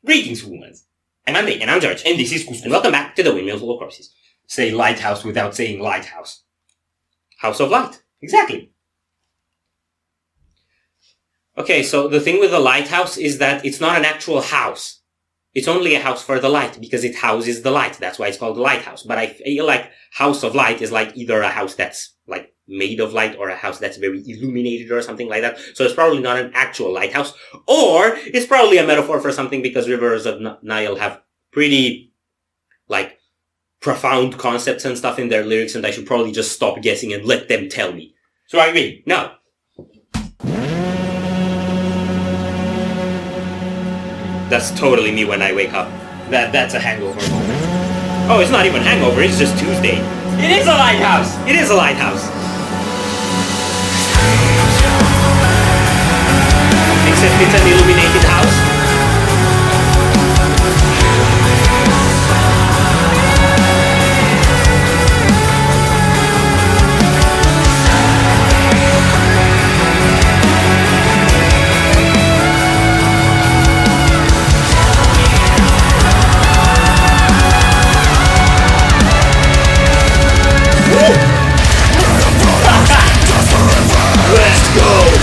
Greetings, humans. I'm Andy, and I'm George, and this is Cusco. And welcome back to the Windmill full of corpses. Say lighthouse without saying lighthouse. House of light. Exactly. Okay, so the thing with the lighthouse is that it's not an actual house. It's only a house for the light, because it houses the light. That's why it's called a lighthouse. But I feel like house of light is like either a house that's like made of light or a house that's very illuminated or something like that. So it's probably not an actual lighthouse. Or it's probably a metaphor for something because rivers of Nile have pretty, like, profound concepts and stuff in their lyrics, and I should probably just stop guessing and let them tell me. So I mean, no. That's totally me when I wake up. That's a hangover moment. Oh, it's not even hangover, it's just Tuesday. It is a lighthouse! It is a lighthouse! Except it's an illuminated house. Let's go!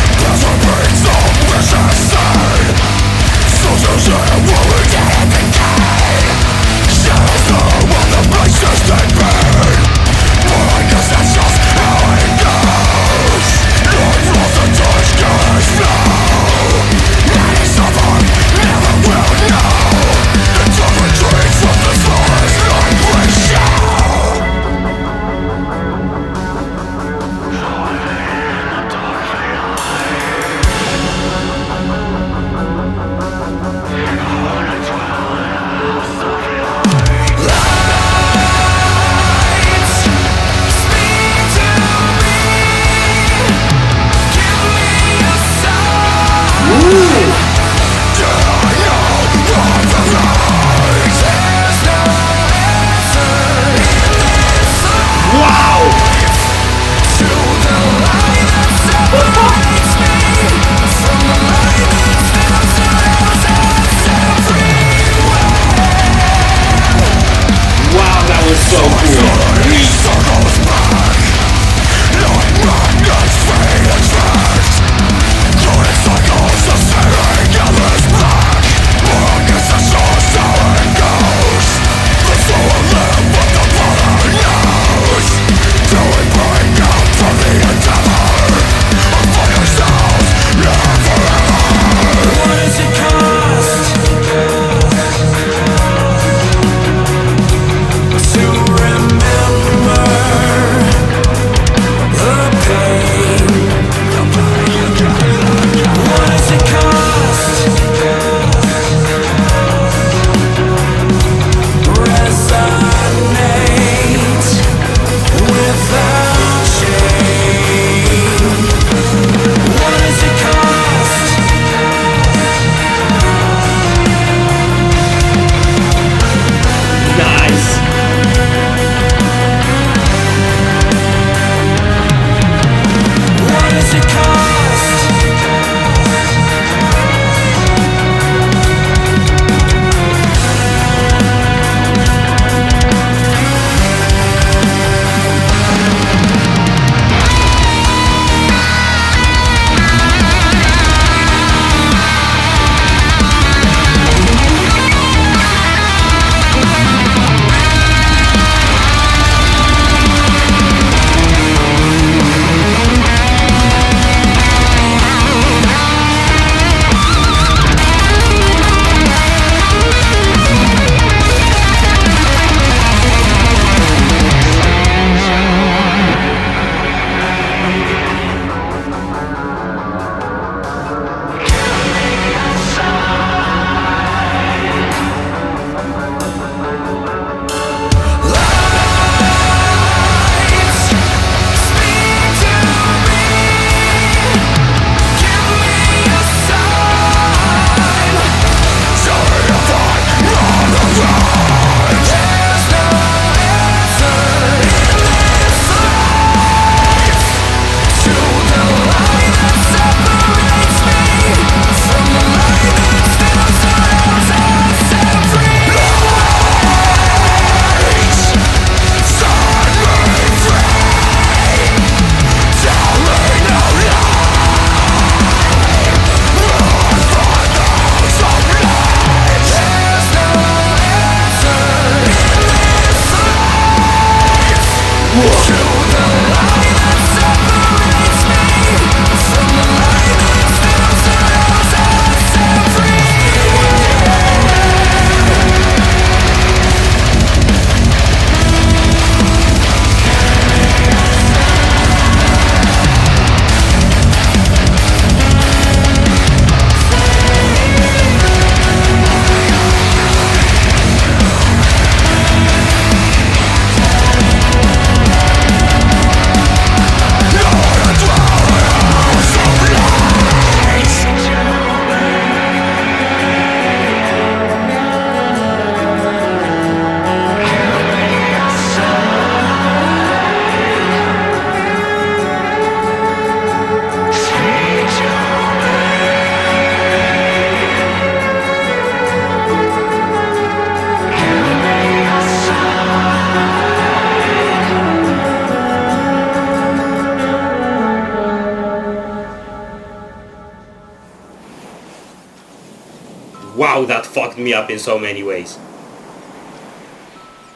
wow, that fucked me up in so many ways.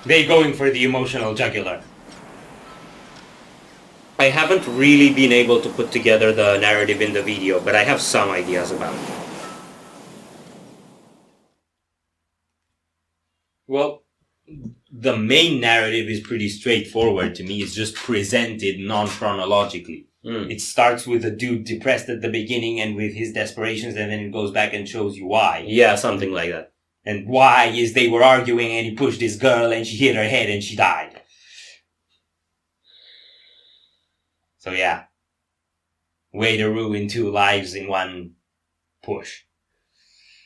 They going for the emotional jugular. I haven't really been able to put together the narrative in the video, but I have some ideas about it. Well, the main narrative is pretty straightforward to me. It's just presented non-chronologically. It starts with a dude depressed at the beginning and with his desperations, and then it goes back and shows you why. Yeah, something like that. And why is they were arguing and he pushed this girl and she hit her head and she died. So yeah. Way to ruin 2 lives in one push.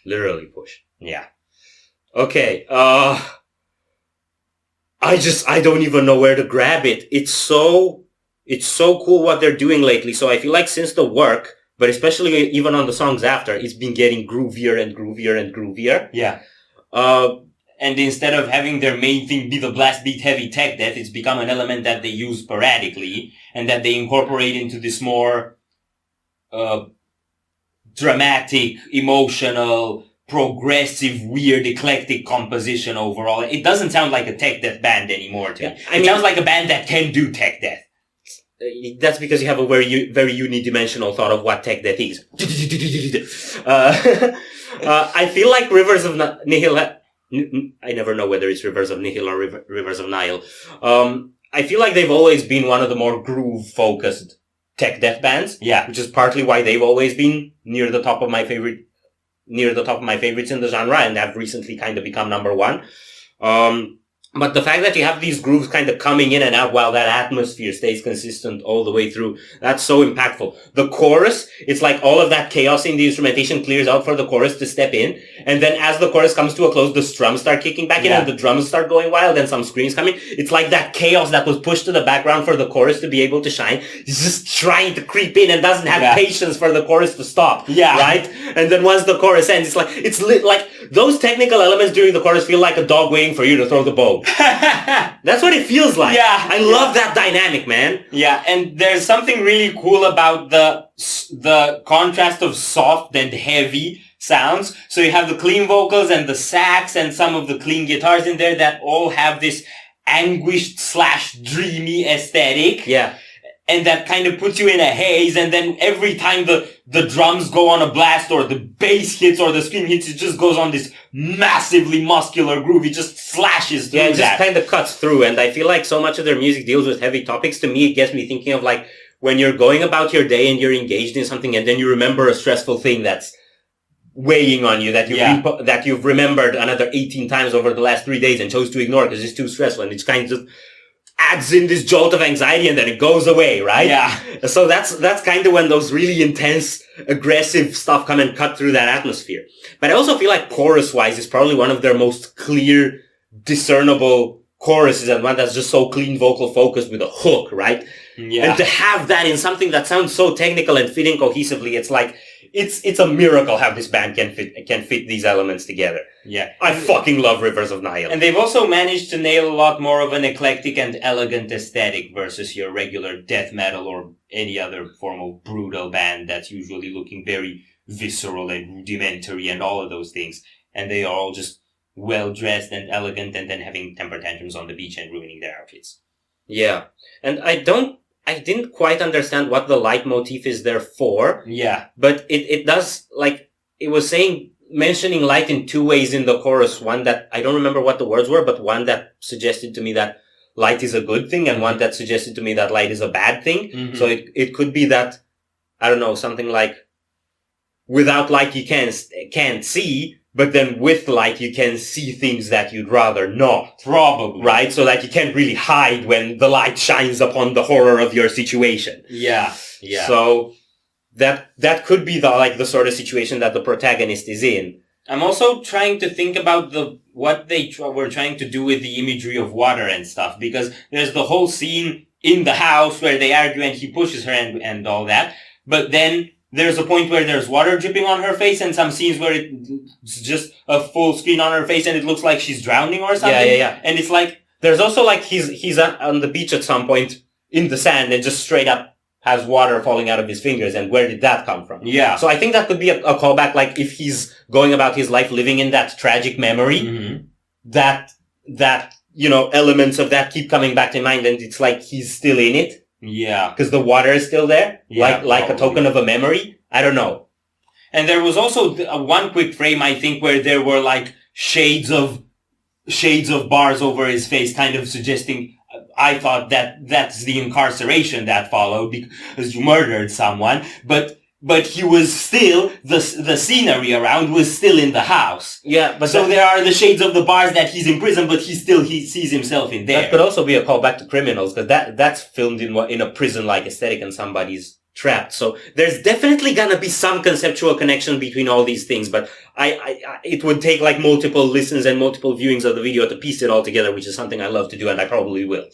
Literally push. Yeah. Okay, I don't even know where to grab it. It's so cool what they're doing lately. So I feel like since the work, but especially even on the songs after, it's been getting groovier and groovier and groovier. Yeah. And instead of having their main thing be the blast beat heavy tech death, it's become an element that they use sporadically and that they incorporate into this more, dramatic, emotional, progressive, weird, eclectic composition overall. It doesn't sound like a tech death band anymore to me. It sounds like a band that can do tech death. That's because you have a very unidimensional thought of what tech death is. I feel like Rivers of Nihil, I never know whether it's Rivers of Nihil or Rivers of Nihil. I feel like they've always been one of the more groove-focused tech death bands. Yeah. Which is partly why they've always been near the top of my favorites in the genre, and have recently kind of become number one. But the fact that you have these grooves kind of coming in and out while that atmosphere stays consistent all the way through, that's so impactful. The chorus, it's like all of that chaos in the instrumentation clears out for the chorus to step in, and then as the chorus comes to a close, the strums start kicking back in and the drums start going wild and some screams come in. It's like that chaos that was pushed to the background for the chorus to be able to shine. It's just trying to creep in and doesn't have patience for the chorus to stop. Yeah. Right? And then once the chorus ends, it's like those technical elements during the chorus feel like a dog waiting for you to throw the bone. That's what it feels like. Yeah. I love that dynamic, man. Yeah, and there's something really cool about the contrast of soft and heavy sounds. So you have the clean vocals and the sax and some of the clean guitars in there that all have this anguished / dreamy aesthetic. Yeah. And that kind of puts you in a haze, and then every time the drums go on a blast or the bass hits or the scream hits, it just goes on this massively muscular groove. It just slashes through. Yeah, it just kind of cuts through, and I feel like so much of their music deals with heavy topics. To me, it gets me thinking of like when you're going about your day and you're engaged in something, and then you remember a stressful thing that's weighing on you that you've remembered another 18 times over the last 3 days and chose to ignore because it's too stressful, and it's kind of adds in this jolt of anxiety and then it goes away, right? Yeah. So that's kind of when those really intense, aggressive stuff come and cut through that atmosphere. But I also feel like chorus-wise is probably one of their most clear, discernible choruses, and one that's just so clean vocal focused with a hook, right? Yeah. And to have that in something that sounds so technical and fitting cohesively, it's like, it's a miracle how this band can fit these elements together. Yeah. I fucking love Rivers of Nihil. And they've also managed to nail a lot more of an eclectic and elegant aesthetic versus your regular death metal or any other form of brutal band that's usually looking very visceral and rudimentary and all of those things. And they are all just well dressed and elegant and then having temper tantrums on the beach and ruining their outfits. Yeah. And I didn't quite understand what the light motif is there for. Yeah. But it does, like, it was mentioning light in 2 ways in the chorus. One that, I don't remember what the words were, but one that suggested to me that light is a good thing, and one that suggested to me that light is a bad thing. Mm-hmm. So it could be that, I don't know, something like, without light you can't see, but then with light you can see things that you'd rather not. Probably. Right? So that you can't really hide when the light shines upon the horror of your situation. Yeah. Yeah. So that could be the sort of situation that the protagonist is in. I'm also trying to think about what they were trying to do with the imagery of water and stuff, because there's the whole scene in the house where they argue and he pushes her and all that. But then there's a point where there's water dripping on her face, and some scenes where it's just a full screen on her face and it looks like she's drowning or something. Yeah. And it's like, there's also like he's on the beach at some point in the sand and just straight up has water falling out of his fingers, and where did that come from? Yeah. So I think that could be a callback, like if he's going about his life living in that tragic memory, that, elements of that keep coming back to mind, and it's like he's still in it. Yeah. Because the water is still there. Yeah, like a token of a memory. I don't know. And there was also one quick frame, I think, where there were like shades of bars over his face, kind of suggesting, I thought that's the incarceration that followed because you murdered someone, but he was still, the scenery around was still in the house. Yeah, but so there are the shades of the bars that he's in prison, but he sees himself in there. That could also be a callback to Criminals, because that's filmed in a prison-like aesthetic and somebody's trapped. So there's definitely gonna be some conceptual connection between all these things, but it would take like multiple listens and multiple viewings of the video to piece it all together, which is something I love to do, and I probably will.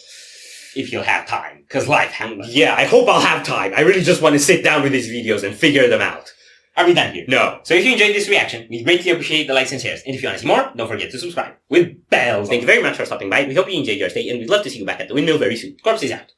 If you'll have time, because life happens. Yeah, I hope I'll have time. I really just want to sit down with these videos and figure them out. Are we done here? No. So if you enjoyed this reaction, we greatly appreciate the likes and shares. And if you want to see more, don't forget to subscribe with bells. Thank you very much for stopping by. We hope you enjoyed your stay, and we'd love to see you back at the Windmill very soon. Corpse is out.